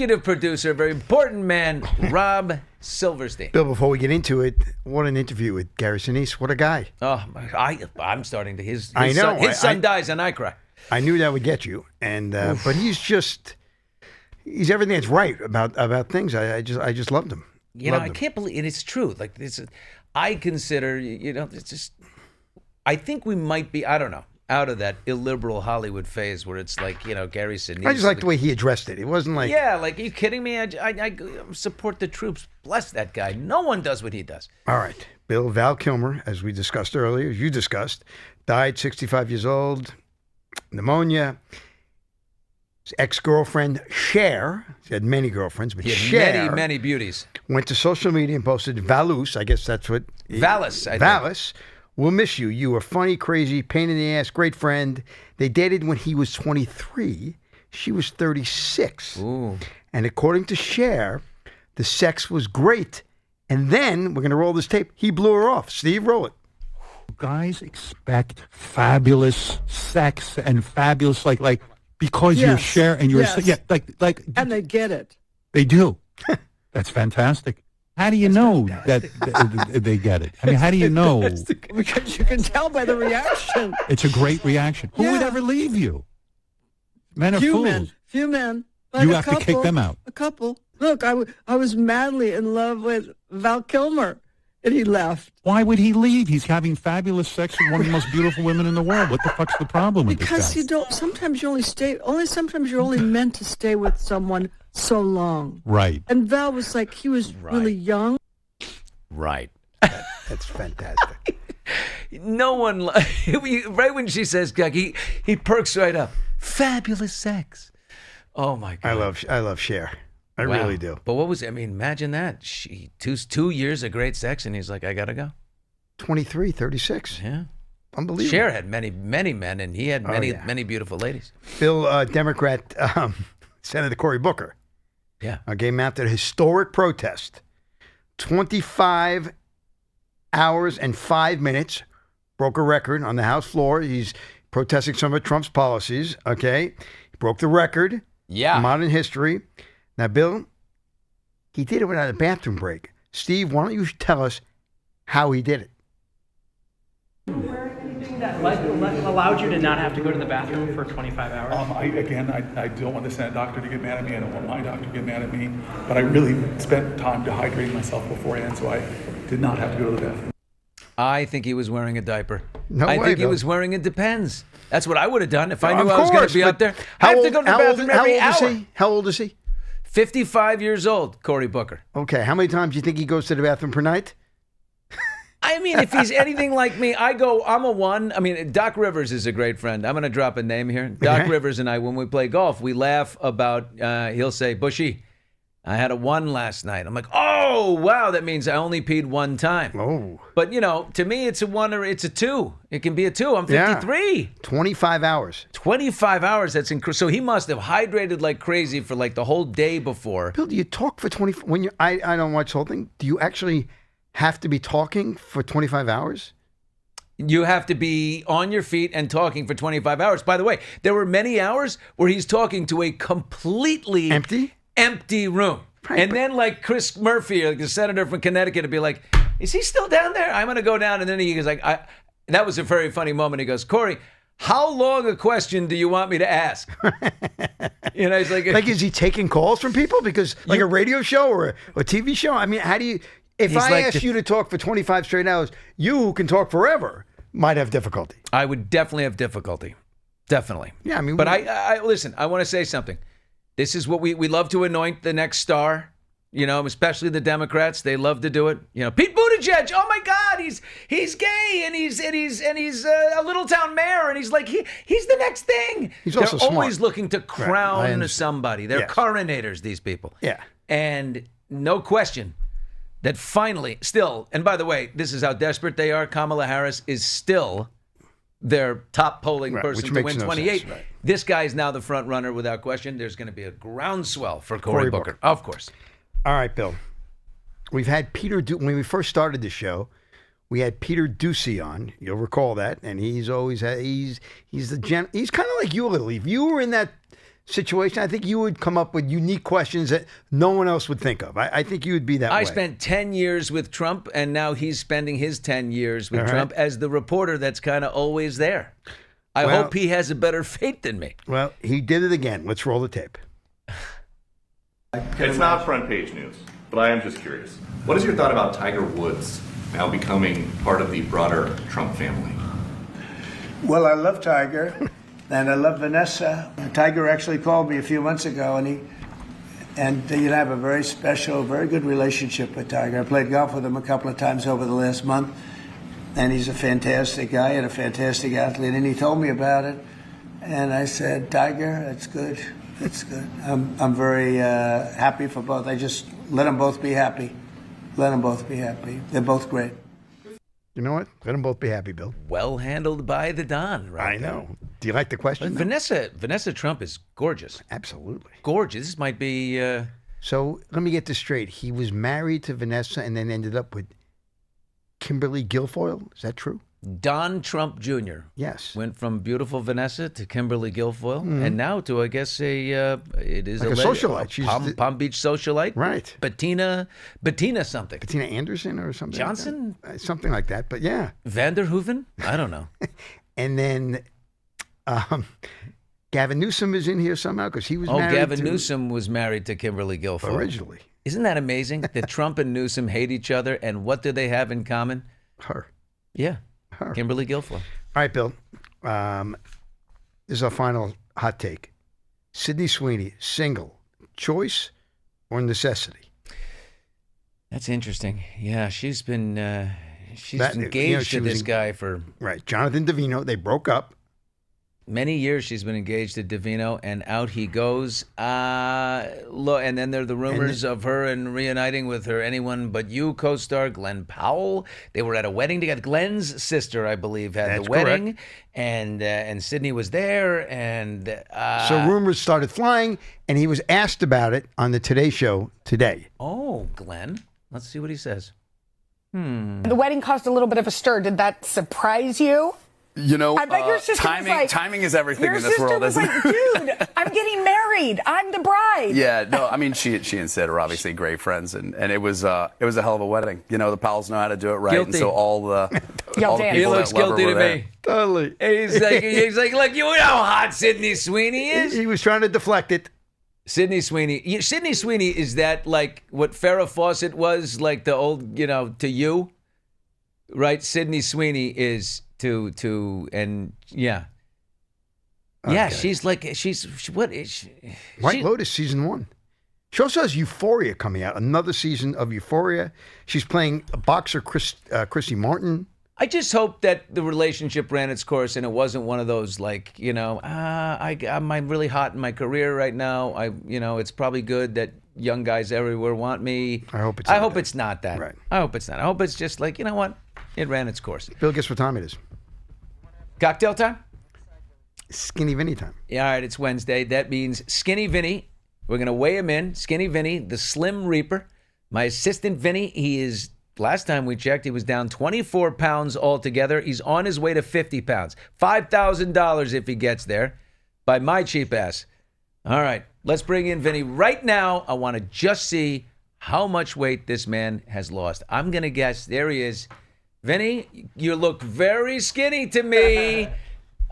executive producer, a very important man, Rob Silverstein. Bill, before we get into it, what an interview with Gary Sinise. What a guy. Oh, I'm starting to. His I know. His son dies and I cry. I knew that would get you, and but he's everything that's right about things. I just loved him. I can't believe, and it's true. Like this, I consider, it's just. I think we might be. I don't know. Out of that illiberal Hollywood phase where it's like, Gary Sinise. I just like the way he addressed it. It wasn't like... Yeah, like, are you kidding me? I support the troops. Bless that guy. No one does what he does. All right. Bill, Val Kilmer, as we discussed earlier, as you discussed, died 65 years old, pneumonia. His ex-girlfriend, Cher, he had many girlfriends, but Cher... many beauties. Went to social media and posted Valus, I guess that's what... Valis, I think. Valis. We'll miss you. You were funny, crazy, pain in the ass, great friend. They dated when he was 23. She was 36. Ooh. And according to Cher, the sex was great. And then, we're going to roll this tape, he blew her off. Steve, roll it. Guys expect fabulous sex and fabulous, like because you're Cher and you're... Yes. Yeah, like... And they get it. They do. That's fantastic. How do you know that they get it? I mean, how do you know? Because you can tell by the reaction. It's a great reaction. Who would ever leave you? Men are fools. Few men. But you have to kick them out. A couple. Look, I was madly in love with Val Kilmer, and he left. Why would he leave? He's having fabulous sex with one of the most beautiful women in the world. What the fuck's the problem with because this guy? you don't. Sometimes you sometimes you're only meant to stay with someone so long. Right. And Val was like, he was really young. Right. That's fantastic. No one, right when she says, he perks right up. Fabulous sex. Oh my God. I love Cher. I really do. But what was it? I mean, imagine that. Two years of great sex, and he's like, I gotta go. 23, 36. Yeah. Unbelievable. Cher had many men, and he had many beautiful ladies. Bill, Democrat Senator Cory Booker. Yeah. Came after a historic protest. 25 hours and 5 minutes. Broke a record on the House floor. He's protesting some of Trump's policies. Okay. He broke the record. Yeah. Modern history. Now, Bill, he did it without a bathroom break. Steve, why don't you tell us how he did it? That allowed you to not have to go to the bathroom for 25 hours? I don't want the Senate doctor to get mad at me. I don't want my doctor to get mad at me. But I really spent time dehydrating myself beforehand, so I did not have to go to the bathroom. I think he was wearing a diaper. I think he Bill. was wearing a Depends. That's what I would have done if I knew I was going to be up there. I have to go to the bathroom every hour. How old is he? 55 years old, Cory Booker. Okay, how many times do you think he goes to the bathroom per night? I mean, if he's anything like me, I'm a one. I mean, Doc Rivers is a great friend. I'm going to drop a name here. Doc Rivers and I, when we play golf, we laugh about, he'll say, Bushy, I had a 1 last night. I'm like, oh, wow, that means I only peed 1 time. Oh. But, to me, it's a 1 or it's a 2. It can be a 2. I'm 53. Yeah. 25 hours. 25 hours, that's incredible. So he must have hydrated like crazy for like the whole day before. Bill, do you talk for 20? When you, I don't watch the whole thing. Do you actually have to be talking for 25 hours? You have to be on your feet and talking for 25 hours. By the way, there were many hours where he's talking to a completely empty room. Right, and then like Chris Murphy, like the senator from Connecticut, would be like, is he still down there? I'm going to go down. And then he goes like, that was a very funny moment. He goes, Cory, how long a question do you want me to ask? He's like, is he taking calls from people? Because like a radio show or a TV show? I mean, how do you... If I asked you to talk for 25 straight hours, you who can talk forever might have difficulty. I would definitely have difficulty. Definitely. Yeah, I mean... But I listen, I want to say something. This is what we love to anoint the next star, especially the Democrats. They love to do it. Pete Buttigieg, oh my God, he's gay and he's a little town mayor and he's like, he's the next thing. He's also They're smart. always looking to crown somebody. They're coronators, these people. Yeah. And no question that finally, still, and by the way, this is how desperate they are. Kamala Harris is still their top polling person to win 28. Sense, right. This guy is now the front runner without question. There's going to be a groundswell for Cory Booker. Of course. All right, Bill. We've had Peter, when we first started the show, we had Peter Ducey on. You'll recall that. And he's always, he's kind of like you a little. If you were in that situation, I think you would come up with unique questions that no one else would think of. I think you would be that way. I spent 10 years with Trump, and now he's spending his 10 years with All right. Trump as the reporter that's kind of always there. I Well- hope he has a better fate than me. Well, he did it again. Let's roll the tape. It's not front page news, but I am just curious. What is your thought about Tiger Woods now becoming part of the broader Trump family? Well, I love Tiger, and I love Vanessa. Tiger actually called me a few months ago, and you have a very special, very good relationship with Tiger. I played golf with him a couple of times over the last month, and he's a fantastic guy and a fantastic athlete. And he told me about it, and I said, Tiger, that's good. That's good. I'm very happy for both. I just let them both be happy. Let them both be happy. They're both great. You know what? Let them both be happy, Bill. Well handled by the Don, right? I know. Do you like the question? Vanessa Trump is gorgeous. Absolutely. Gorgeous. This might be... So let me get this straight. He was married to Vanessa and then ended up with Kimberly Guilfoyle. Is that true? Don Trump Jr. Yes. Went from beautiful Vanessa to Kimberly Guilfoyle, and now to, I guess, it is Like a socialite. She's Palm Beach socialite. Right. Bettina something. Bettina Anderson or something Johnson? like that? Something like that. But yeah. Vanderhoeven? I don't know. And then Gavin Newsom is in here somehow because he was married Gavin to... Newsom was married to Kimberly Guilfoyle. Originally. Isn't that amazing that Trump and Newsom hate each other, and what do they have in common? Her. Yeah. Her. Kimberly Guilfoyle. All right, Bill. This is our final hot take. Sydney Sweeney, single, choice or necessity? That's interesting. Yeah, she's been she's That- engaged she to was this guy for Right. Jonathan Davino, they broke up. many years. She's been engaged to Davino, and out he goes. And then there are the rumors of her and reuniting with her Anyone But You co-star Glen Powell. They were at a wedding together. Glenn's sister, I believe, had That's the wedding, and Sydney was there. And So rumors started flying, and he was asked about it on the Today Show today. oh, Glenn, let's see what he says. The wedding caused a little bit of a stir. Did that surprise you? You know, I bet your sister was like, timing is everything your in this sister world, was isn't like, it? dude, I'm getting married. I'm the bride. Yeah, no, I mean, she and Sid are obviously great friends, and it was a hell of a wedding. You know, the Powells know how to do it right, Guilty. and so all the Y'all all the dance. He people looks that love her guilty were to there. me. Totally. He's like, look, you know how hot Sydney Sweeney is. He was trying to deflect it. Sydney Sweeney is that like what Farrah Fawcett was like the old, to you, right? Sydney Sweeney is to and yeah. Yeah, Okay. what is she? White Lotus season 1. She also has Euphoria coming out, another season of Euphoria. She's playing a boxer, Chrissy Martin. I just hope that the relationship ran its course and it wasn't one of those like, I'm really hot in my career right now. It's probably good that young guys everywhere want me. I hope it's I not hope that. it's not that. Right. I hope it's not. I hope it's just like, you know what? It ran its course. Bill, guess what time it is? Cocktail time? Skinny Vinny time. Yeah, all right, it's Wednesday. That means Skinny Vinny. We're going to weigh him in. Skinny Vinny, the Slim Reaper. My assistant Vinny, last time we checked, he was down 24 pounds altogether. He's on his way to 50 pounds. $5,000 if he gets there by my cheap ass. All right, let's bring in Vinny right now. I want to just see how much weight this man has lost. I'm going to guess. There he is. Vinny, you look very skinny to me.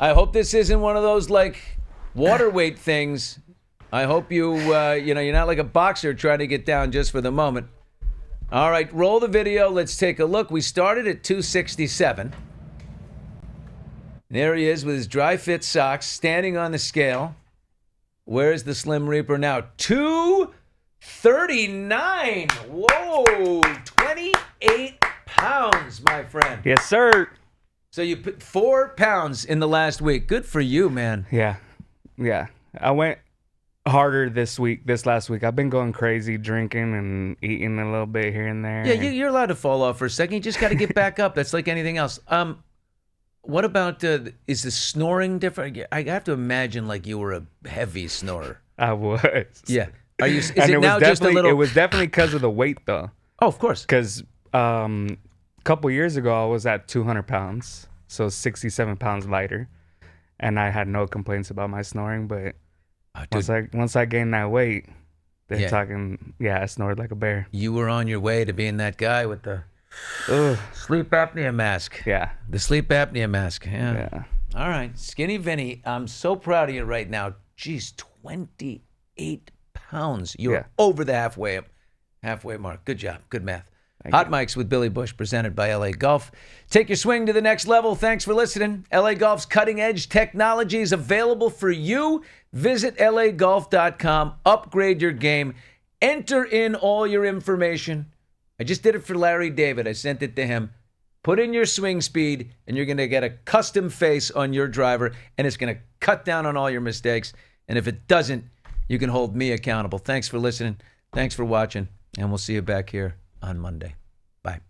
I hope this isn't one of those like water weight things. I hope you're not like a boxer trying to get down just for the moment. All right, roll the video. Let's take a look. We started at 267. There he is with his dry fit socks, standing on the scale. Where's the Slim Reaper now? 239. Whoa, 28 pounds, my friend. Yes, sir. So you put 4 pounds in the last week. Good for you, man. Yeah. I went harder this last week. I've been going crazy, drinking and eating a little bit here and there. Yeah, you're allowed to fall off for a second. You just got to get back up. That's like anything else. What about, is the snoring different? I have to imagine like you were a heavy snorer. I was. Yeah. Is And it now just a little? It was definitely because of the weight, though. Oh, of course. Because a couple years ago, I was at 200 pounds, so 67 pounds lighter, and I had no complaints about my snoring. But Once I gained that weight, they're Yeah. talking. Yeah, I snored like a bear. You were on your way to being that guy with the sleep apnea mask. Yeah. The sleep apnea mask. Yeah. Yeah. All right. Skinny Vinny, I'm so proud of you right now. Geez, 28 pounds. You're over the halfway mark. Good job. Good math. Hot Mics with Billy Bush, presented by LA Golf. Take your swing to the next level. Thanks for listening. LA Golf's cutting-edge technology is available for you. Visit lagolf.com. Upgrade your game. Enter in all your information. I just did it for Larry David. I sent it to him. Put in your swing speed, and you're going to get a custom face on your driver, and it's going to cut down on all your mistakes. And if it doesn't, you can hold me accountable. Thanks for listening. Thanks for watching, and we'll see you back here on Monday. Bye.